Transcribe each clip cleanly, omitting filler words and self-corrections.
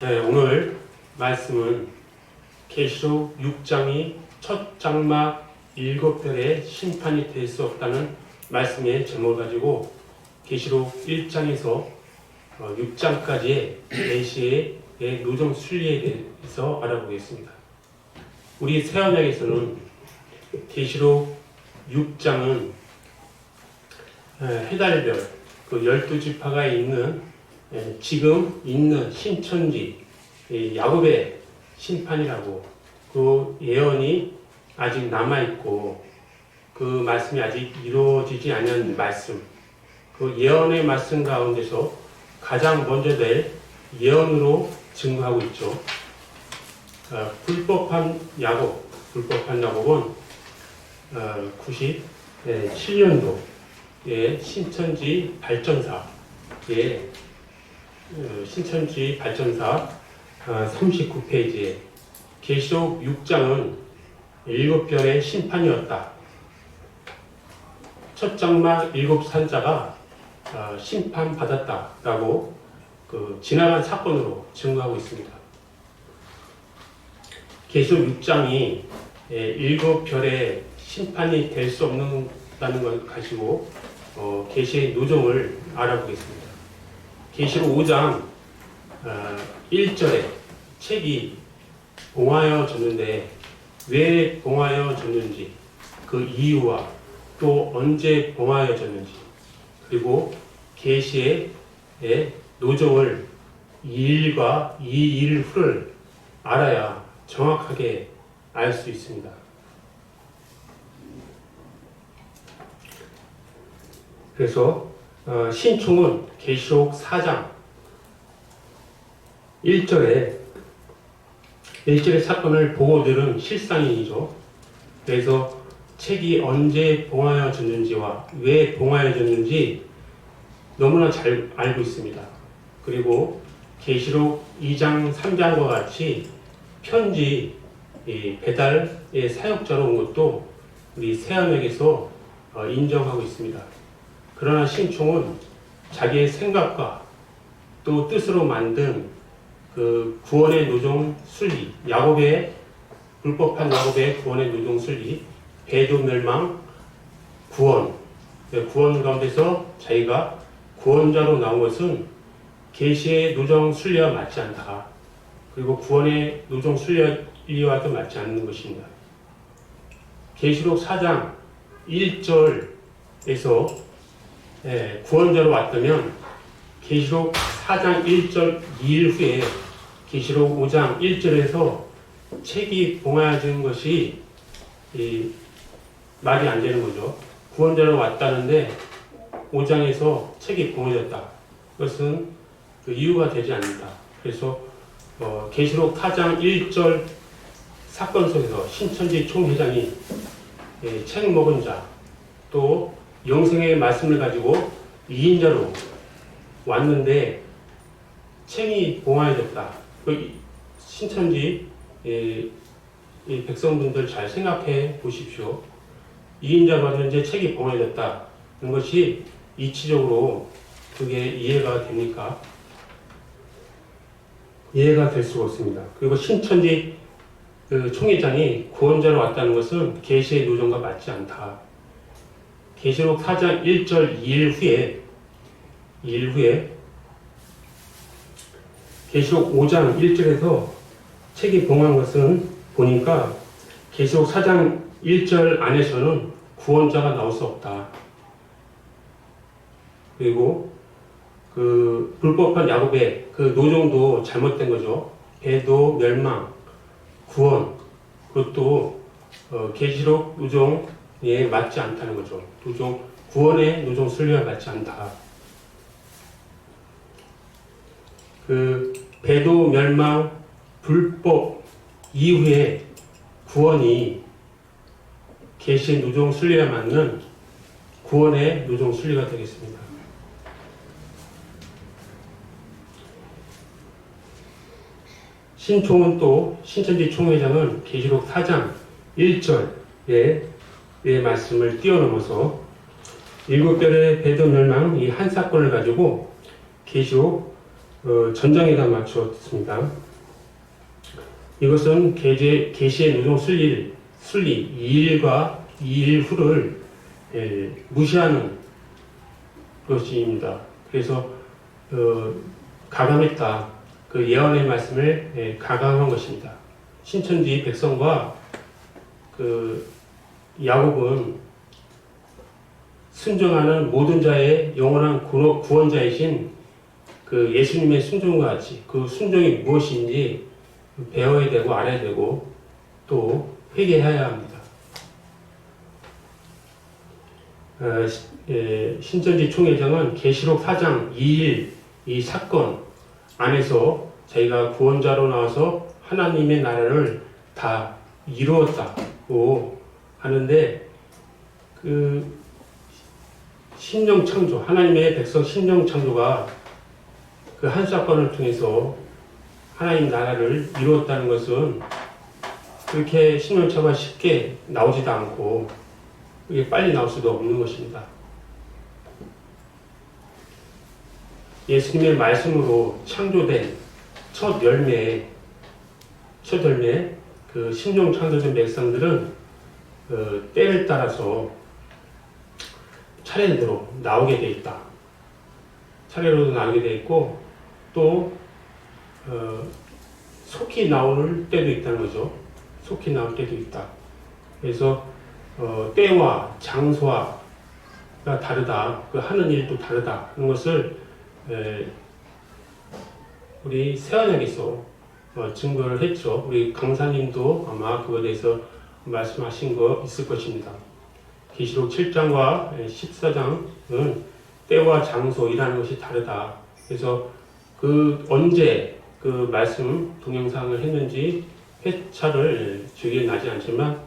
네, 오늘 말씀은 계시록 6장이 첫 장막 7별의 심판이 될 수 없다는 말씀의 제목을 가지고 계시록 1장에서 6장까지의 계시의 노정 순리에 대해서 알아보겠습니다. 우리 새언약에서는 계시록 6장은 해달별 그 12지파가 있는 지금 있는 신천지 야곱의 심판이라고, 그 예언이 아직 남아있고 그 말씀이 아직 이루어지지 않은 말씀, 그 예언의 말씀 가운데서 가장 먼저 될 예언으로 증거하고 있죠. 불법한 야곱은 97년도에 신천지 발전사 39페이지에 계시록 6장은 7별의 심판이었다. 첫 장막 7산자가 심판받았다라고 지나간 사건으로 증거하고 있습니다. 계시록 6장이 7별의 심판이 될 수 없다는 걸 가지고 계시의 노정을 알아보겠습니다. 계시록 5장 1절에 책이 봉하여졌는데 왜 봉하여졌는지, 그 이유와 또 언제 봉하여졌는지, 그리고 계시의 노정을 이 일과 이 일 후를 알아야 정확하게 알 수 있습니다. 그래서 신총은 계시록 4장 1절의 사건을 보고 들은 실상인이죠. 그래서 책이 언제 봉하여졌는지와 왜 봉하여졌는지 너무나 잘 알고 있습니다. 그리고 계시록 2장 3장과 같이 편지 배달의 사역자로 온 것도 우리 새언약에서 인정하고 있습니다. 그러나 신총은 자기의 생각과 또 뜻으로 만든 그 구원의 노정 순리, 불법한 야곱의 구원의 노정 순리, 배도 멸망, 구원 가운데서 자기가 구원자로 나온 것은 계시의 노정 순리와 맞지 않다. 그리고 구원의 노정 순리와도 맞지 않는 것입니다. 계시록 4장 1절에서 구원자로 왔다면 계시록 4장 1절 2일 후에 계시록 5장 1절에서 책이 봉하여진 것이 말이 안 되는 거죠. 구원자로 왔다는데 5장에서 책이 봉해졌다. 그것은 그 이유가 되지 않는다. 그래서 계시록 4장 1절 사건 속에서 신천지 총회장이 책 먹은 자, 또 영생의 말씀을 가지고 2인자로 왔는데 책이 봉하여졌다. 신천지 백성분들 잘 생각해 보십시오. 2인자로 왔는데 책이 봉하여졌다는 것이 이치적으로 그게 이해가 됩니까? 이해가 될 수가 없습니다. 그리고 신천지 총회장이 구원자로 왔다는 것은 계시의 노정과 맞지 않다. 계시록 4장 1절 2일 후에 계시록 5장 1절에서 책이 봉한 것은 보니까 계시록 4장 1절 안에서는 구원자가 나올 수 없다. 그리고 그 불법한 야곱의 그 노정도 잘못된 거죠. 배도 멸망, 구원, 그것도 계시록 노정에 맞지 않다는 거죠. 구원의 노정 순리와 맞지 않다. 그 배도 멸망, 불법 이후에 구원이 계시의 노정 순리와 맞는 구원의 노정 순리가 되겠습니다. 신총은 또 신천지 총회장은 계시록 4장 1절의 말씀을 뛰어넘어서 7별의 배도 멸망 이 한 사건을 가지고 계시록 전장에다 맞추었습니다. 이것은 계시의 노정 순리 2일과 2일 후를 무시하는 것입니다. 그래서 가감했다. 그 예언의 말씀을 가감한 것입니다. 신천지 백성과 그 야곱은 순종하는 모든 자의 영원한 구원자이신 그 예수님의 순종과 같이 그 순종이 무엇인지 배워야 되고 알아야 되고 또 회개해야 합니다. 신천지 총회장은 계시록 4장 2일 이 사건 안에서 저희가 구원자로 나와서 하나님의 나라를 다 이루었다고 하는데 그 신령 창조, 하나님의 백성 신령 창조가 그 한 사건을 통해서 하나님 나라를 이루었다는 것은 그렇게 신령차가 쉽게 나오지도 않고 그게 빨리 나올 수도 없는 것입니다. 예수님의 말씀으로 창조된 첫 열매, 그 신령 창조된 백성들은 때를 따라서 차례대로 나오게 돼 있다. 차례로도 나오게 돼 있고 또 속히 나올 때도 있다는 거죠. 속히 나올 때도 있다. 그래서 때와 장소가 다르다. 그 하는 일도 다르다. 하는 것을 우리 세안역에서 증거를 했죠. 우리 강사님도 아마 그거에 대해서 말씀하신 거 있을 것입니다. 계시록 7장과 14장은 때와 장소이라는 것이 다르다. 그래서 그 언제 그 말씀 동영상을 했는지 회차를 기억이 나지 않지만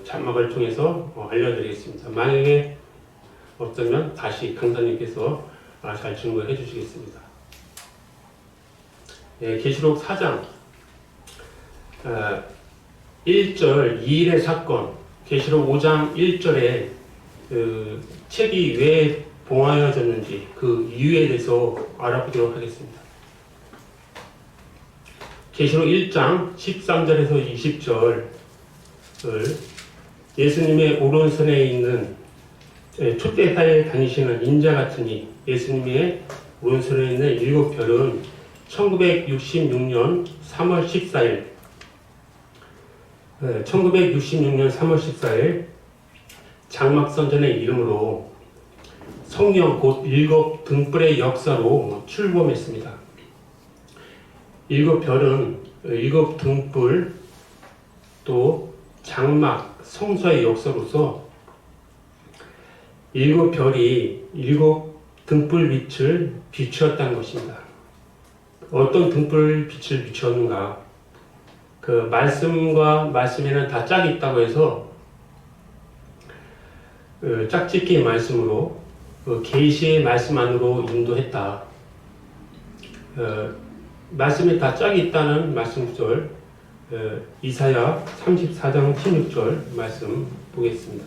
자막을 통해서 알려드리겠습니다. 만약에 없다면 다시 강사님께서 잘 증거해 주시겠습니다. 계시록 4장 1절 2일의 사건, 계시록 5장 1절에 그 책이 왜 봉하여졌는지 그 이유에 대해서 알아보도록 하겠습니다. 계시록 1장 13절에서 20절을 예수님의 오른손에 있는 촛대사에 다니시는 인자 같으니 예수님의 오른손에 있는 7별은 1966년 3월 14일 1966년 3월 14일 장막선전의 이름으로 성령 곧 7 등불의 역사로 출범했습니다. 7별은 7 등불 또 장막 성서의 역사로서 7별이 7 등불 빛을 비추었다는 것입니다. 어떤 등불 빛을 비추었는가? 그 말씀과 말씀에는 다 짝이 있다고 해서 그 짝짓기 말씀으로 그 계시의 말씀 안으로 인도했다. 말씀에 다 짝이 있다는 말씀 구절 이사야 34장 16절 말씀 보겠습니다.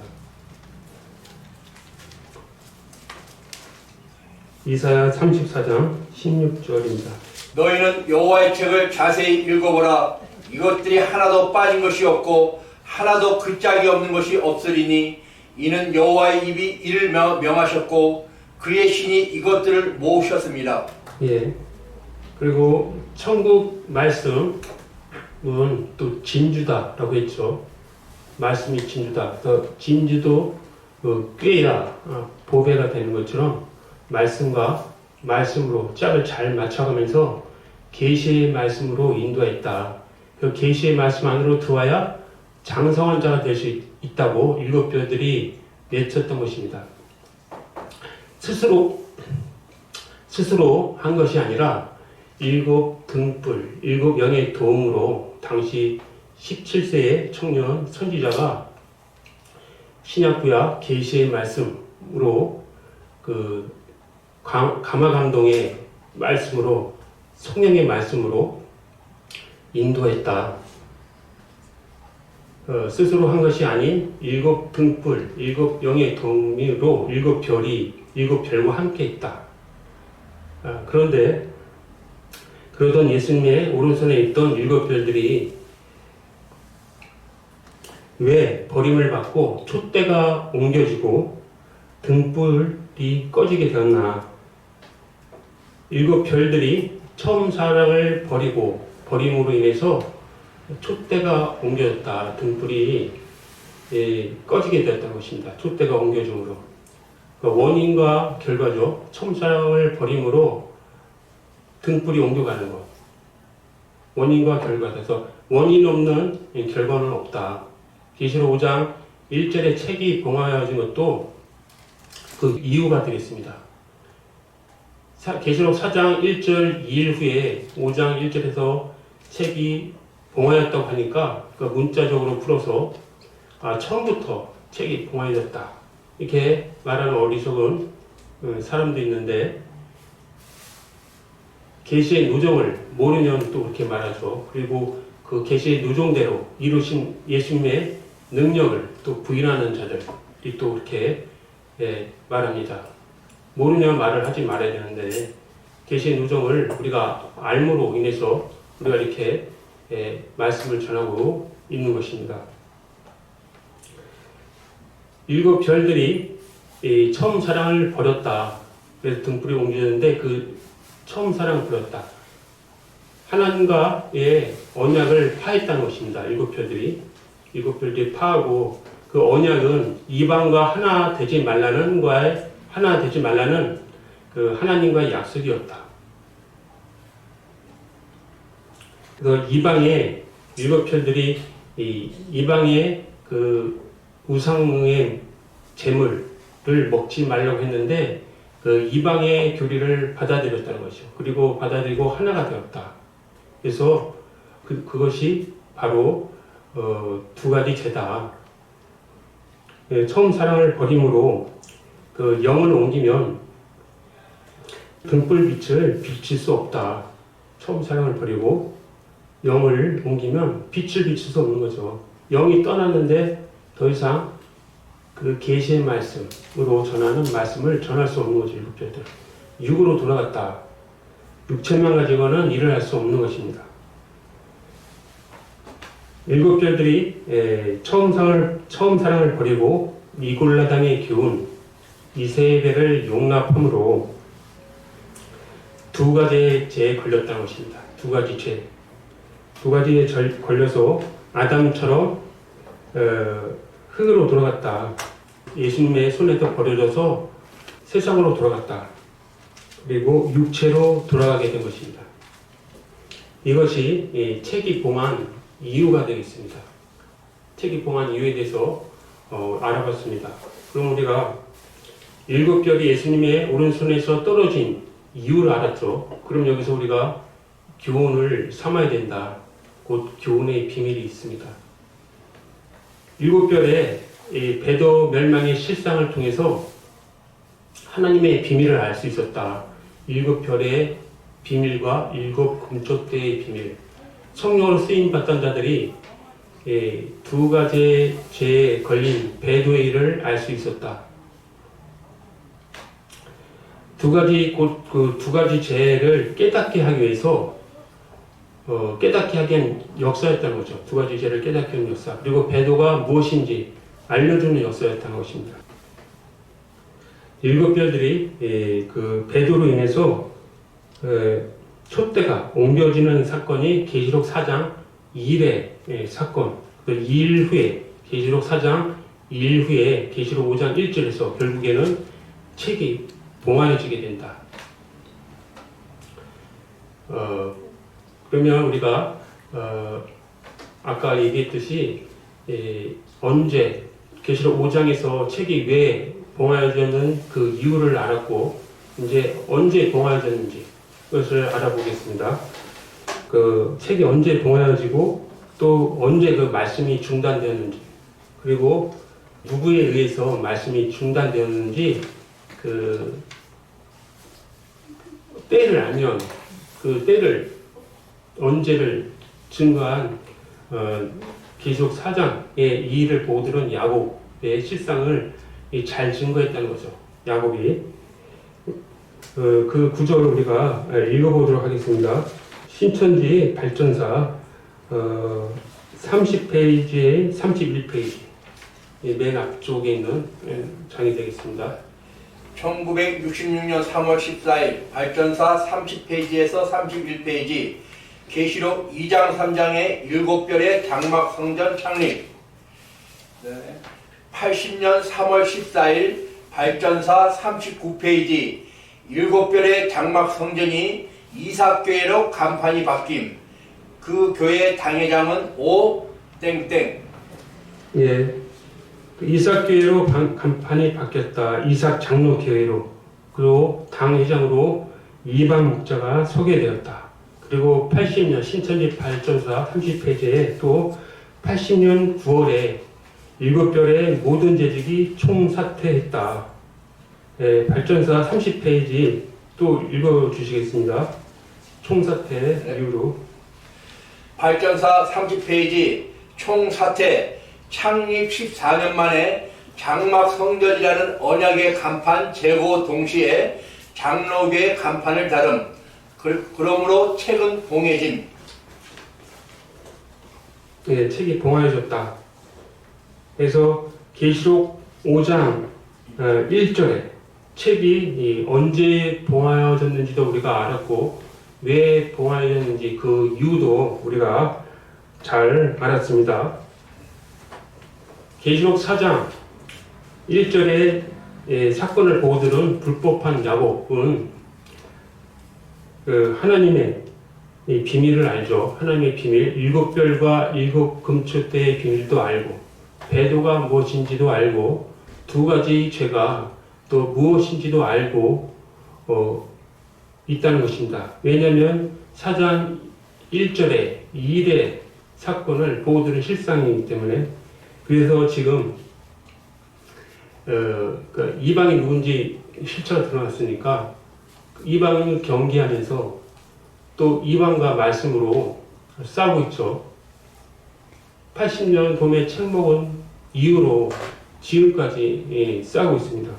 이사야 34장 16절입니다. 너희는 여호와의 책을 자세히 읽어보라. 이것들이 하나도 빠진 것이 없고 하나도 그 짝이 없는 것이 없으리니 이는 여호와의 입이 이를 명하셨고 그의 신이 이것들을 모으셨습니다. 예. 그리고 천국 말씀은 또 진주다라고 했죠. 말씀이 진주다. 그래서 진주도 꿰야 보배가 되는 것처럼 말씀과 말씀으로 짝을 잘 맞춰가면서 계시의 말씀으로 인도했다. 그 계시의 말씀 안으로 들어와야 장성한 자가 될 수 있다고 7별들이 외쳤던 것입니다. 스스로 한 것이 아니라 7 등불, 7 영의 도움으로 당시 17세의 청년 선지자가 신약구약 계시의 말씀으로 그 가마감동의 말씀으로 성령의 말씀으로 인도했다. 스스로 한 것이 아닌 7 등불, 7 영의 도움으로 7별이 7별과 함께 있다. 그런데 그러던 예수님의 오른손에 있던 7별들이 왜 버림을 받고 촛대가 옮겨지고 등불이 꺼지게 되었나? 7별들이 처음 사랑을 버림으로 인해서 촛대가 옮겨졌다. 등불이 꺼지게 되었다는 것입니다. 촛대가 옮겨짐으로. 그러니까 원인과 결과죠. 처음 사랑을 버림으로 등불이 옮겨가는 것. 원인과 결과. 그래서 원인 없는 결과는 없다. 계시록 5장 1절에 책이 봉하여진 것도 그 이유가 되겠습니다. 계시록 4장 1절 2일 후에 5장 1절에서 책이 봉하였다고 하니까 그 문자적으로 풀어서 처음부터 책이 봉하여졌다 이렇게 말하는 어리석은 사람도 있는데 계시의 노정을 모르면 또 그렇게 말하죠. 그리고 그 계시의 노정대로 이루신 예수님의 능력을 또 부인하는 자들이 또 그렇게 말합니다. 모르면 말을 하지 말아야 되는데 계시의 누정을 우리가 알므로 인해서 우리가 이렇게 말씀을 전하고 있는 것입니다. 7별들이 처음 사랑을 버렸다. 그래서 등불이 옮겨졌는데 그 처음 사랑을 버렸다. 하나님과의 언약을 파했다는 것입니다. 7별들이 파하고 그 언약은 이방과 하나 되지 말라는 그 하나님과의 약속이었다. 그래서 이방의 7별들이 이방의 그 우상의 제물을 먹지 말라고 했는데 그 이방의 교리를 받아들였다는 것이죠. 그리고 받아들이고 하나가 되었다. 그래서 그것이 바로 두 가지 죄다. 처음 사랑을 버림으로 그 영을 옮기면 등불빛을 비칠 수 없다. 처음 사랑을 버리고 영을 옮기면 빛을 비칠 수 없는 거죠. 영이 떠났는데 더 이상 그 계시의 말씀으로 전하는 말씀을 전할 수 없는 거죠. 7별들. 육으로 돌아갔다. 육체만 가지고는 일을 할 수 없는 것입니다. 7별들이 처음 사랑을 버리고 니골라당의 교훈 이세벨을 용납함으로 두 가지의 죄에 걸렸다는 것입니다. 두 가지 죄에 걸려서 아담처럼 흙으로 돌아갔다. 예수님의 손에서 버려져서 세상으로 돌아갔다. 그리고 육체로 돌아가게 된 것입니다. 이것이 책이 봉한 이유가 되겠습니다. 책이 봉한 이유에 대해서 알아봤습니다. 그럼 우리가 7별이 예수님의 오른손에서 떨어진 이유를 알았죠. 그럼 여기서 우리가 교훈을 삼아야 된다. 곧 교훈의 비밀이 있습니다. 7별의 배도 멸망의 실상을 통해서 하나님의 비밀을 알 수 있었다. 7별의 비밀과 7 금쪽대의 비밀. 성령으로 쓰임 받던 자들이 두 가지 죄에 걸린 배도의 일을 알 수 있었다. 두 가지 죄를 깨닫게 하기 위해서 깨닫게 하기 위한 역사였다는 거죠. 두 가지 죄를 깨닫게 하는 역사. 그리고 배도가 무엇인지 알려주는 역사였다는 것입니다. 7별들이 그 배도로 인해서 촛대가 옮겨지는 사건이 계시록 4장 2일의 사건. 그 2일 후에 계시록 4장 2일 후에 계시록 5장 1절에서 결국에는 책이 봉하여지게 된다. 그러면 우리가 아까 얘기했듯이 언제 계시록 5장에서 책이 왜 봉하여졌는 그 이유를 알았고 이제 언제 봉하여졌는지 그것을 알아보겠습니다. 그 책이 언제 봉하여지고 또 언제 그 말씀이 중단되었는지 그리고 누구에 의해서 말씀이 중단되었는지 그 때를 알면 그 때를 언제를 증거한 계시록 4장의 이 일을 보고 들은 야곱의 실상을 잘 증거했다는 거죠. 야곱이 그 구절을 우리가 읽어보도록 하겠습니다. 신천지 발전사 30페이지에 31페이지 맨 앞쪽에 있는 장이 되겠습니다. 1966년 3월 14일 발전사 30페이지에서 31페이지 계시록 2장 3장의 7별의 장막 성전 창립. 80년 3월 14일 발전사 39페이지 7별의 장막 성전이 이삭교회로 간판이 바뀜. 그 교회 당회장은 오 땡땡. 예, 그 이삭교회로 간판이 바뀌었다. 이삭 장로교회로. 그리고 당회장으로 이방 목자가 소개되었다. 그리고 80년 신천지 발전사 30페이지에 또 80년 9월에 7별의 모든 재직이 총사퇴했다. 예, 발전사 30페이지 또 읽어주시겠습니다. 총사퇴 이유로. 발전사 30페이지 총사퇴. 창립 14년 만에 장막 성전이라는 언약의 간판 제거 동시에 장로교의 간판을 다름. 그러므로 책은 봉해진. 예, 책이 봉하여졌다. 그래서 계시록 5장 1절에 책이 언제 봉하여졌는지도 우리가 알았고 왜 봉하여졌는지 그 이유도 우리가 잘 알았습니다. 계시록 4장 1절에 사건을 보고 들은 불법한 야곱은 하나님의 이 비밀을 알죠. 하나님의 비밀, 7별과 7금초대의 비밀도 알고 배도가 무엇인지도 알고 두 가지 죄가 또 무엇인지도 알고 있다는 것입니다. 왜냐하면 4장 1절에 2일의 사건을 보고 들은 실상이기 때문에. 그래서 지금 이방이 누군지 실체가 드러났으니까 이방을 경계하면서 또 이방과 말씀으로 싸우고 있죠. 80년 봄에 책 먹은 이후로 지금까지 싸우고 있습니다.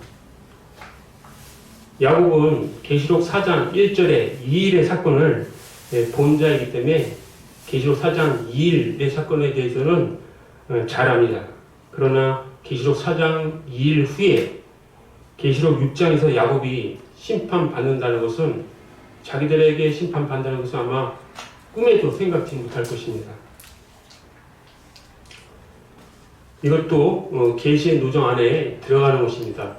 야곱은 계시록 4장 1절에 2일의 사건을 본 자이기 때문에 계시록 4장 2일의 사건에 대해서는 잘 압니다. 그러나 계시록 4장 2일 후에 계시록 6장에서 야곱이 심판받는다는 것은 자기들에게 심판받는다는 것은 아마 꿈에도 생각지 못할 것입니다. 이것도 계시의 노정 안에 들어가는 것입니다.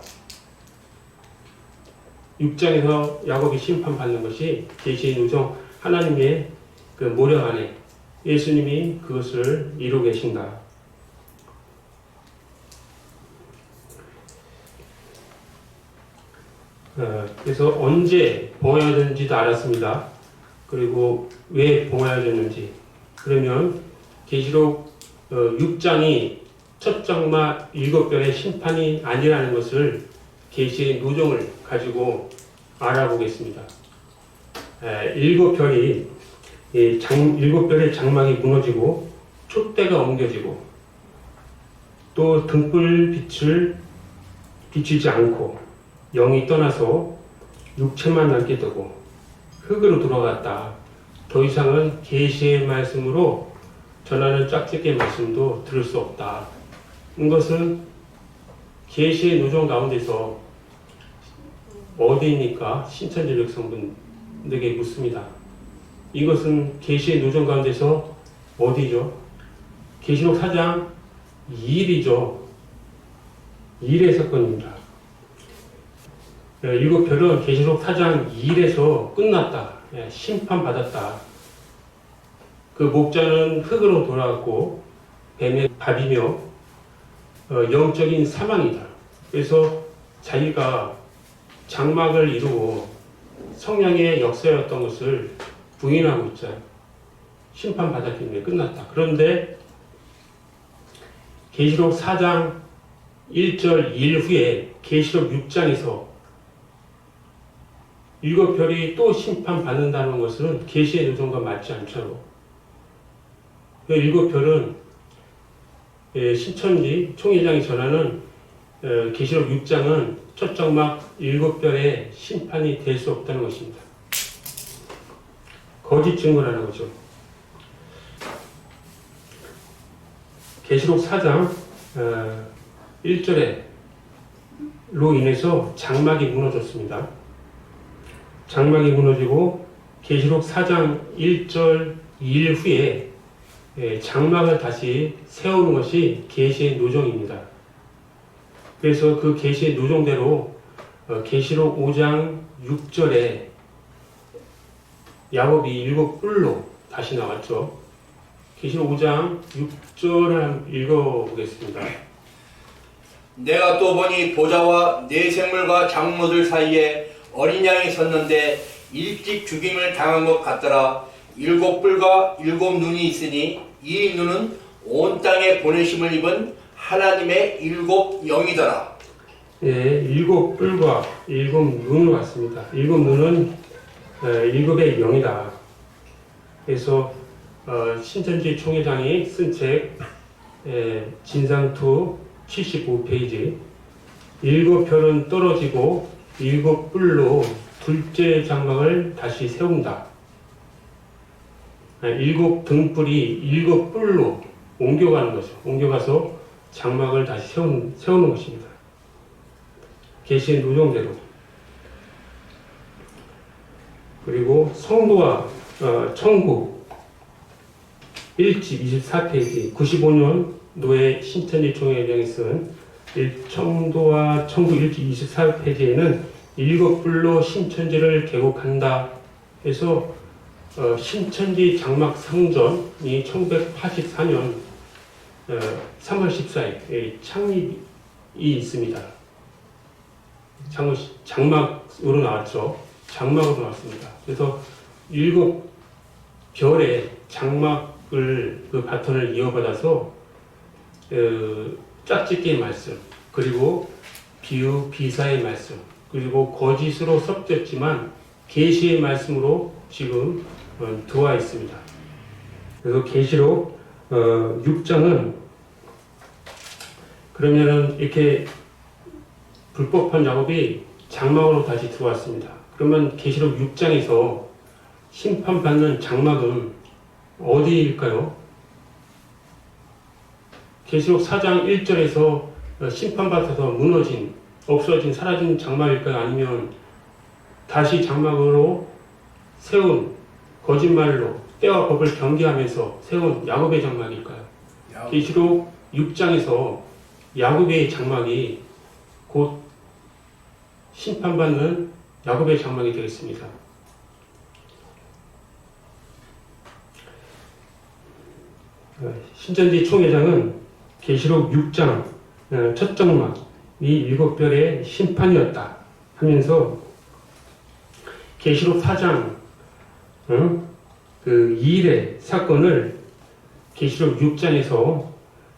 6장에서 야곱이 심판받는 것이 계시의 노정 하나님의 그 모략 안에 예수님이 그것을 이루고 계신다. 그래서 언제 봉하여졌는지도 알았습니다. 그리고 왜 봉하여졌는지. 그러면 계시록 6장이 첫 장막 7별의 심판이 아니라는 것을 계시의 노정을 가지고 알아보겠습니다. 7별이 7별의 장막이 무너지고 촛대가 옮겨지고 또 등불빛을 비추지 않고 영이 떠나서 육체만 남게 되고 흙으로 돌아갔다. 더 이상은 계시의 말씀으로 전하는 짝짓기의 말씀도 들을 수 없다. 이것은 계시의 노정 가운데서 어디입니까? 신천지 백성분들에게 묻습니다. 이것은 계시의 노정 가운데서 어디죠? 계시록 4장 2일이죠. 2일의 사건입니다. 7별은 계시록 4장 2일에서 끝났다. 심판받았다. 그 목자는 흙으로 돌아갔고 뱀의 밥이며 영적인 사망이다. 그래서 자기가 장막을 이루고 성령의 역사였던 것을 부인하고 있잖아요. 심판받았기 때문에 끝났다. 그런데 계시록 4장 1절 2일 후에 계시록 6장에서 7별이 또 심판받는다는 것은 계시의 노정과 맞지 않죠. 7별은 신천지 총회장이 전하는 계시록 6장은 첫 장막 7별의 심판이 될 수 없다는 것입니다. 거짓 증거라는 거죠. 계시록 4장 1절로 인해서 장막이 무너졌습니다. 장막이 무너지고 계시록 4장 1절 2일 후에 장막을 다시 세우는 것이 계시의 노정입니다. 그래서 그 계시의 노정대로 계시록 5장 6절에 야곱이 7뿔로 다시 나왔죠. 계시록 5장 6절을 한번 읽어보겠습니다. 내가 또 보니 보좌와 네 생물과 장로들 사이에 어린 양이 섰는데 일찍 죽임을 당한 것 같더라. 7뿔과 7눈이 있으니 이 눈은 온 땅에 보내심을 입은 하나님의 7 영이더라. 예, 7뿔과 7눈 같습니다. 7눈은 7의 영이다. 그래서 신천지 총회장이 쓴 책 진상투 75페이지 7별은 떨어지고 7뿔로 둘째 장막을 다시 세운다. 7등불이 7뿔로 옮겨가는 거죠. 옮겨가서 장막을 다시 세우는 것입니다. 계시의 노정대로. 그리고 성도와 천국 1집 24페이지 95년도에 신천지 총회장이 쓴 청도와 천국 1집 24페이지에는 7뿔로 신천지를 개국한다 해서 신천지 장막 상전이 1984년 3월 14일 창립이 있습니다. 장막으로 나왔죠. 장막으로 나왔습니다. 그래서 7별의 장막을 그 바톤을 이어받아서 짝짓기의 말씀, 그리고 비유, 비사의 말씀, 그리고 거짓으로 섞였지만 계시의 말씀으로 지금 들어와 있습니다. 그래서 계시록 6장은 그러면은 이렇게 불법한 야곱이 장막으로 다시 들어왔습니다. 그러면 계시록 6장에서 심판받는 장막은 어디일까요? 계시록 4장 1절에서 심판받아서 무너진, 없어진, 사라진 장막일까요? 아니면 다시 장막으로 세운, 거짓말로 때와 법을 경계하면서 세운 야곱의 장막일까요? 계시록 6장에서 야곱의 장막이 곧 심판받는 야곱의 장막이 되겠습니다. 신천지 총회장은 계시록 6장 첫 장막이 7별의 심판이었다 하면서 계시록 4장 그 2일의 사건을 계시록 6장에서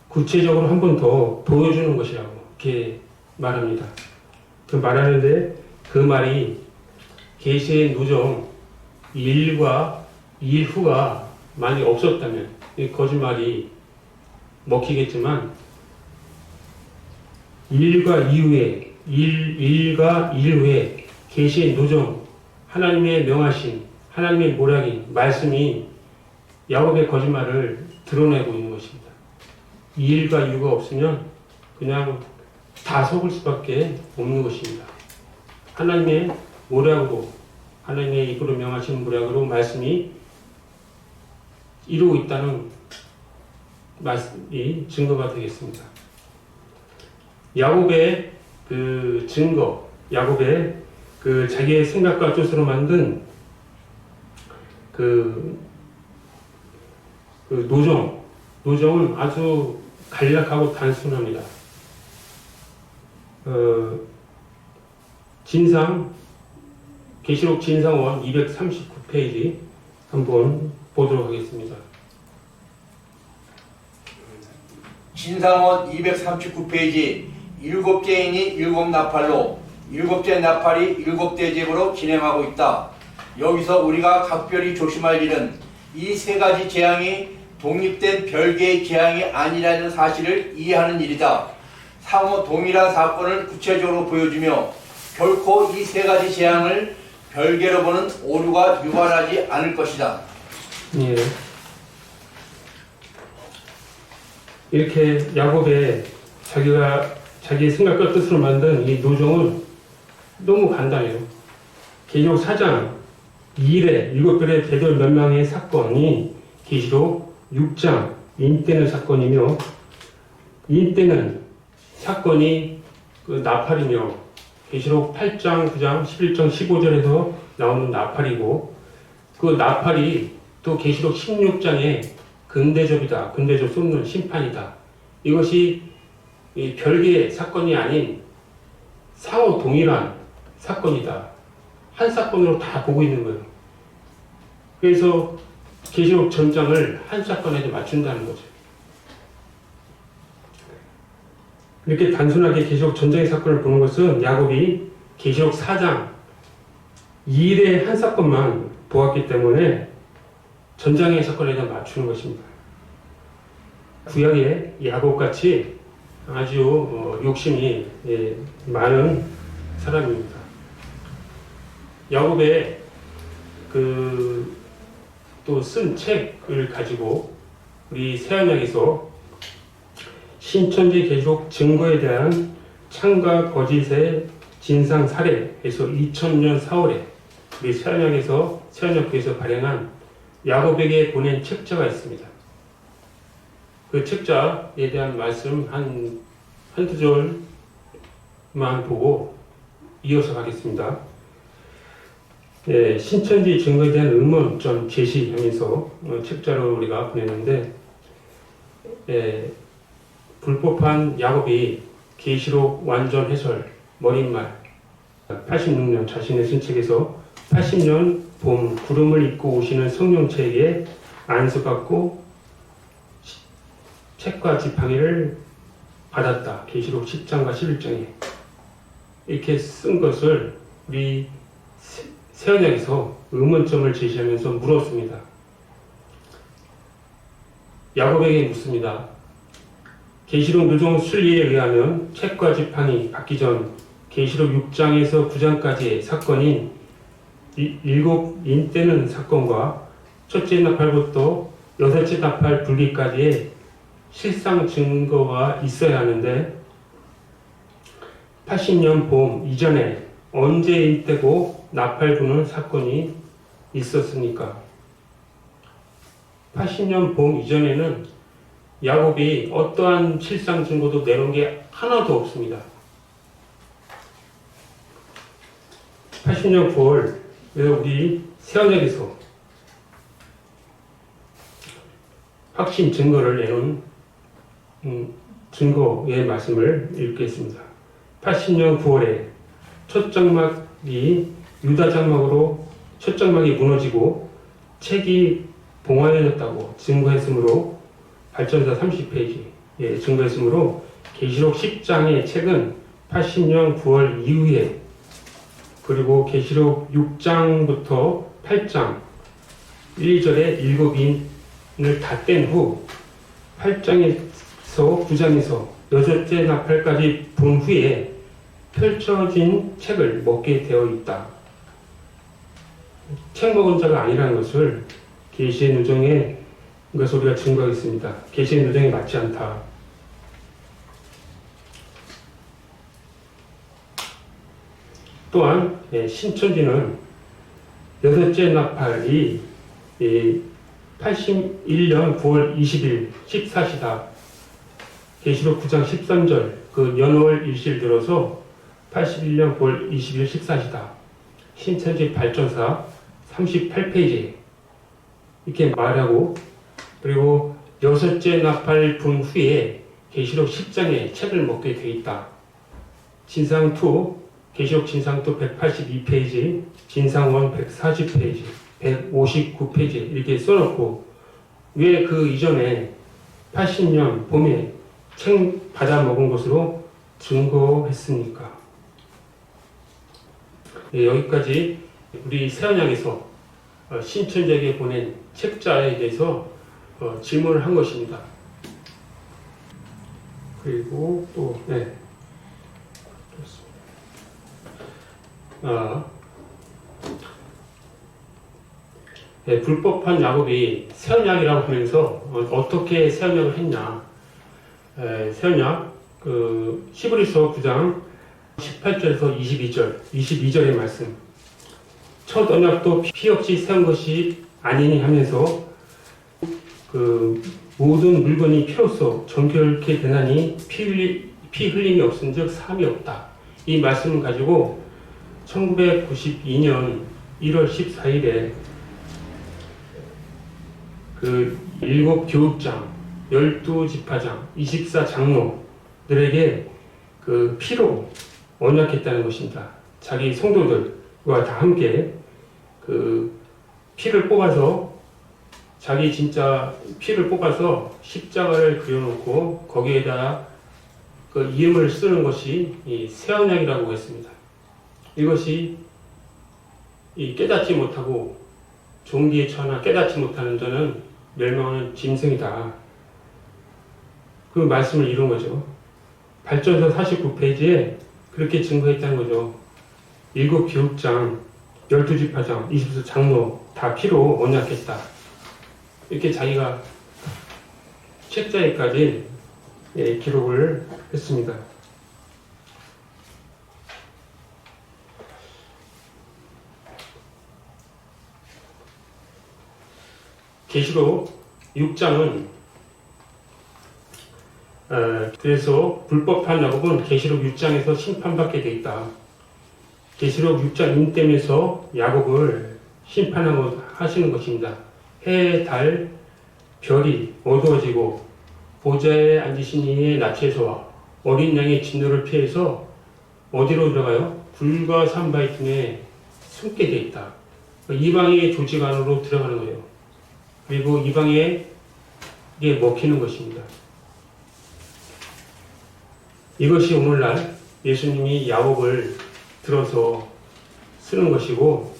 구체적으로 한 번 더 보여주는 것이라고 이렇게 말합니다. 그 말하는데 그 말이 계시의 노정 1과 2일 후가 만약 없었다면 이 거짓말이 먹히겠지만 1과 이후에 1과 2일 후에 계시의 노정 하나님의 명하신 하나님의 모략인 말씀이 야곱의 거짓말을 드러내고 있는 것입니다. 2일과 이유가 없으면 그냥 다 속을 수밖에 없는 것입니다. 하나님의 모략으로 하나님의 입으로 명하신 모략으로 말씀이 이루고 있다는 말씀이 증거가 되겠습니다. 야곱의 그 증거, 야곱의 그 자기의 생각과 뜻으로 만든 그 노정은 아주 간략하고 단순합니다. 계시록 진상원 239페이지 한번 보도록 하겠습니다. 진상원 239페이지 7개인이 7나팔로 7째 나팔이 7대접으로 진행하고 있다. 여기서 우리가 각별히 조심할 일은 이 세 가지 재앙이 독립된 별개의 재앙이 아니라는 사실을 이해하는 일이다. 상호 동일한 사건을 구체적으로 보여주며 결코 이 세 가지 재앙을 별개로 보는 오류가 유발하지 않을 것이다. 예. 이렇게 야곱의 자기의 생각과 뜻으로 만든 이 노정은 너무 간단해요. 계시록 4장 2일에 7별의 배들 멸망의 사건이 계시록 6장 인때는 사건이며, 인때는 사건이 그 나팔이며, 계시록 8장 9장 11장 15절에서 나오는 나팔이고, 그 나팔이 또 계시록 16장에 근대접이다, 근대접 쏟는 심판이다. 이것이 이 별개의 사건이 아닌 상호 동일한 사건이다. 한 사건으로 다 보고 있는 거예요. 그래서 계시록 전장을 한 사건에 맞춘다는 거죠. 이렇게 단순하게 계시록 전장의 사건을 보는 것은 야곱이 계시록 4장 2일의 한 사건만 보았기 때문에 전장의 사건에 맞추는 것입니다. 구약의 야곱같이 아주 욕심이 많은 사람입니다. 야곱의 또 쓴 책을 가지고 우리 새언약에서 신천지 계시록 증거에 대한 참과 거짓의 진상 사례에서 2000년 4월에 우리 새언약교에서 발행한 야곱에게 보낸 책자가 있습니다. 그 책자에 대한 말씀 한두 절만 보고 이어서 가겠습니다. 신천지 증거에 대한 의문점 제시하면서 책자로 우리가 보냈는데, 불법한 야곱이 계시록 완전 해설 머릿말 86년 자신의 쓴 책에서 80년 봄 구름을 입고 오시는 성령체에게 안수받고 책과 지팡이를 받았다. 계시록 10장과 11장에 이렇게 쓴 것을 우리 새언약에서 의문점을 제시하면서 물었습니다. 야곱에게 묻습니다. 계시록 노정 순리에 의하면 책과 지팡이 받기 전 계시록 6장에서 9장까지의 사건인 일곱 인때는 사건과 첫째 나팔부터 여섯째 나팔 분리까지의 실상 증거가 있어야 하는데 80년 봄 이전에 언제 인때고 나팔 부는 사건이 있었습니까? 80년 봄 이전에는 야곱이 어떠한 실상 증거도 내놓은 게 하나도 없습니다. 80년 9월 우리 새언약에서 확신 증거를 내놓은 증거의 말씀을 읽겠습니다. 80년 9월에 첫 장막이 유다 장막으로 첫 장막이 무너지고 책이 봉하여졌다고 증거했으므로 발전사 30페이지에 증거했으므로 계시록 10장의 책은 80년 9월 이후에, 그리고 계시록 6장부터 8장 1, 2절에 일곱 인을 다 뗀 후 8장에서 9장에서 여섯째 나팔까지 본 후에 펼쳐진 책을 먹게 되어 있다. 책 먹은 자가 아니라는 것을 계시의 누정에 것을 우리가 증거하겠습니다. 계시의 누정에 맞지 않다. 또한 신천지는 여섯째 나팔이 81년 9월 20일 14시다. 계시록 9장 13절 그 연월 일시를 들어서 81년 9월 20일 14시다. 신천지 발전사 38페이지 이렇게 말하고, 그리고 여섯째 나팔 분 후에 계시록 10장에 책을 먹게 돼 있다. 진상2 계시록 진상도 182페이지, 진상원 140페이지, 159페이지 이렇게 써놓고, 왜 그 이전에 80년 봄에 책 받아 먹은 것으로 증거했습니까? 여기까지 우리 새언약에서 신천지에게 보낸 책자에 대해서 질문을 한 것입니다. 그리고 또 불법한 야곱이 새언약이라고 하면서 어떻게 새언약을 했냐. 새언약 히브리서 9장 18절에서 22절의 말씀. 첫 언약도 피 없이 세운 것이 아니니 하면서 모든 물건이 피로써 정결케 되나니 피 흘림이 없은즉 사함이 없다. 이 말씀을 가지고 1992년 1월 14일에 일곱 교육장, 12지파장, 24장로들에게 피로 언약했다는 것입니다. 자기 성도들과 다 함께 피를 뽑아서 자기 진짜 피를 뽑아서 십자가를 그려놓고 거기에다 이름을 쓰는 것이 이 새언약이라고 했습니다. 이것이 깨닫지 못하고 종기에 처하나 깨닫지 못하는 자는 멸망하는 짐승이다. 그 말씀을 이룬 거죠. 발전서 49페이지에 그렇게 증거했다는 거죠. 일곱 교육장, 12지파장, 24장로 다 피로 언약했다. 이렇게 자기가 책자에까지 기록을 했습니다. 계시록 6장은 그래서 불법한 야곱은 계시록 6장에서 심판받게 돼 있다. 계시록 6장 인땜에서 야곱을 심판하고 하시는 것입니다. 해, 달, 별이 어두워지고 보좌에 앉으신 이의 낯에서와 어린 양의 진노를 피해서 어디로 들어가요? 불과 산바위 틈에 숨게 돼 있다. 이방의 조직 안으로 들어가는 거예요. 그리고 이방에 이게 먹히는 것입니다. 이것이 오늘날 예수님이 야곱을 들어서 쓰는 것이고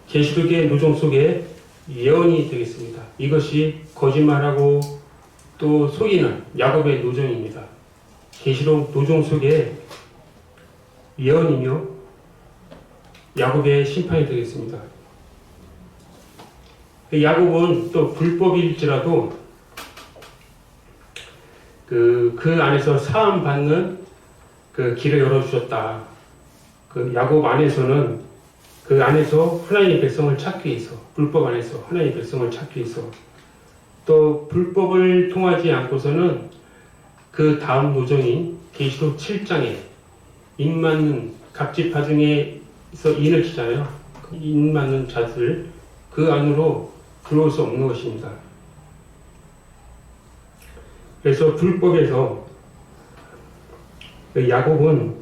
계시록의 노종 속에 예언이 되겠습니다. 이것이 거짓말하고 또 속이는 야곱의 노종입니다. 계시록 노종 속에 예언이며 야곱의 심판이 되겠습니다. 야곱은 또 불법일지라도 그 안에서 사함받는 길을 열어주셨다. 야곱 안에서는 그 안에서 하나님의 백성을 찾기 위해서, 불법 안에서 하나님의 백성을 찾기 위해서, 또 불법을 통하지 않고서는 그 다음 노정인 계시록 7장에 인 맞는 갑지파 중에서 인을 치잖아요. 인 맞는 자들 그 안으로 들어올 수 없는 것입니다. 그래서 불법에서 야곱은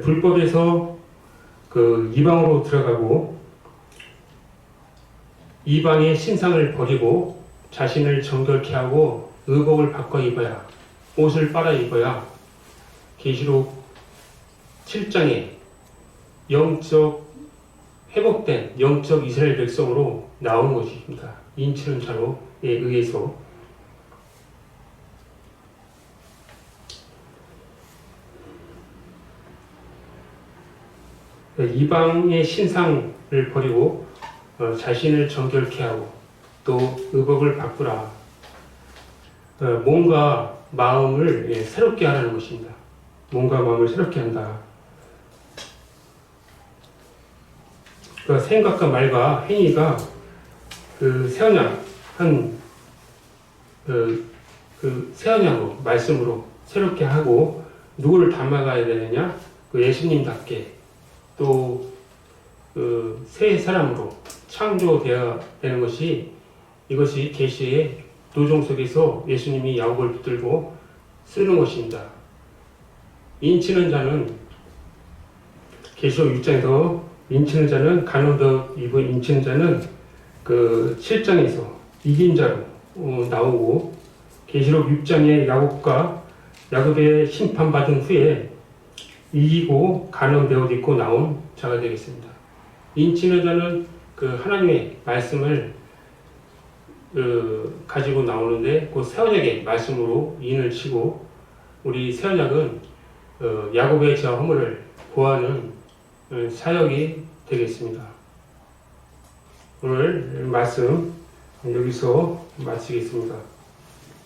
불법에서 이방으로 들어가고 이방의 신상을 버리고 자신을 정결케 하고 의복을 바꿔 입어야, 옷을 빨아 입어야 계시록 7장에 회복된 영적 이스라엘 백성으로 나오는 것입니다. 인치는 자로에 의해서. 이방의 신상을 버리고 자신을 정결케 하고 또 의복을 바꾸라. 몸과 마음을 새롭게 하라는 것입니다. 몸과 마음을 새롭게 한다. 생각과 말과 행위가 새언약 새언약으로 말씀으로 새롭게 하고 누구를 닮아가야 되느냐? 예수님답게 또 새 사람으로 창조되어야 되는 것이 이것이 계시의 노종 속에서 예수님이 야곱을 붙들고 쓰는 것입니다. 인치는 자는 계시록 6장에서 인치는 자는 간호도 입은 인치는 자는 7장에서 이긴 자로 나오고 계시록 6장에 야곱의 심판받은 후에 이기고 간호되어 입고 나온 자가 되겠습니다. 인치는 자는 하나님의 말씀을 가지고 나오는데 그 새언약의 말씀으로 인을 치고 우리 새언약은 야곱의 죄와 허물을 보하는 사역이 되겠습니다. 오늘 말씀 여기서 마치겠습니다.